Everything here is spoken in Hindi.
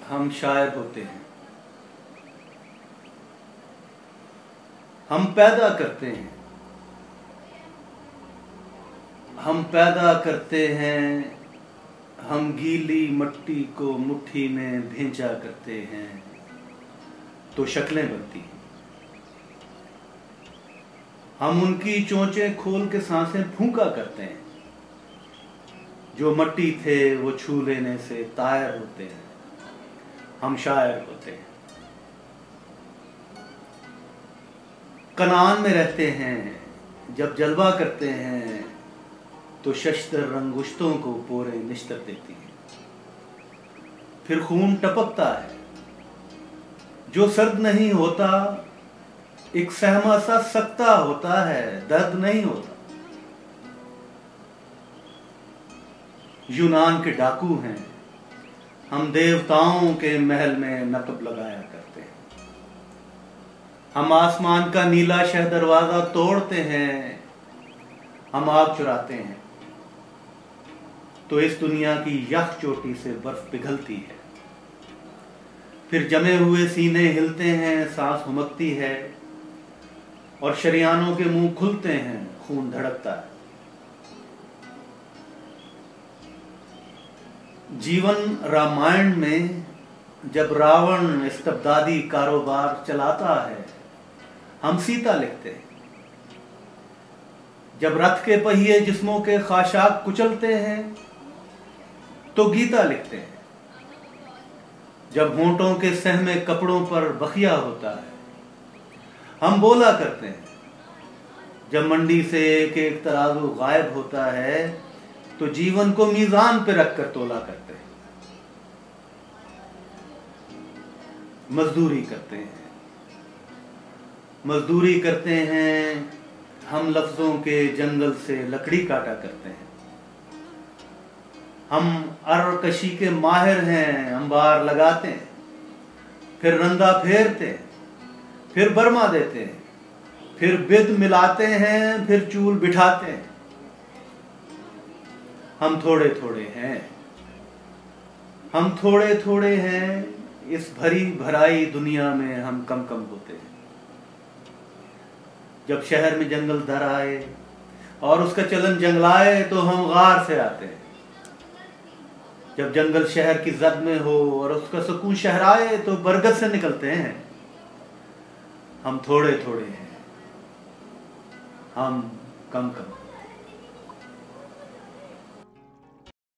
हम शायर होते हैं, हम पैदा करते हैं, हम पैदा करते हैं, हम गीली मट्टी को मुट्ठी में भेजा करते हैं तो शक्लें बनती हैं। हम उनकी चोंचें खोल के सांसें फूंका करते हैं, जो मट्टी थे वो छू लेने से तायर होते हैं। हम शायर होते हैं, कनान में रहते हैं, जब जलवा करते हैं तो शश्तर रंगुश्तों को पोरे निश्तर देती है। फिर खून टपकता है, जो सर्द नहीं होता, एक सहमा सा सकता होता है, दर्द नहीं होता। यूनान के डाकू हैं, हम देवताओं के महल में नकब लगाया करते हैं। हम आसमान का नीला शह दरवाजा तोड़ते हैं, हम आग चुराते हैं तो इस दुनिया की यख चोटी से बर्फ पिघलती है। फिर जमे हुए सीने हिलते हैं, सांस हुमकती है और शरियानों के मुंह खुलते हैं, खून धड़कता है। जीवन रामायण में जब रावण इस्तबदादी कारोबार चलाता है, हम सीता लिखते हैं। जब रथ के पहिए जिस्मों के खाशाक कुचलते हैं तो गीता लिखते हैं। जब होंठों के सहमे कपड़ों पर बखिया होता है, हम बोला करते हैं। जब मंडी से एक एक तराजू गायब होता है तो जीवन को मीजान पे रखकर तोला करते हैं। मजदूरी करते हैं, मजदूरी करते हैं, हम लफ्जों के जंगल से लकड़ी काटा करते हैं। हम अरकशी के माहिर हैं, अंबार लगाते हैं, फिर रंदा फेरते हैं, फिर बरमा देते हैं, फिर बिद मिलाते हैं, फिर चूल बिठाते हैं। हम थोड़े थोड़े हैं, हम थोड़े थोड़े हैं, इस भरी भराई दुनिया में हम कम कम होते हैं। जब शहर में जंगल धर आए और उसका चलन जंगलाए तो हम गार से आते हैं। जब जंगल शहर की जद में हो और उसका सुकून शहराए तो बरगद से निकलते हैं। हम थोड़े थोड़े हैं, हम कम कम।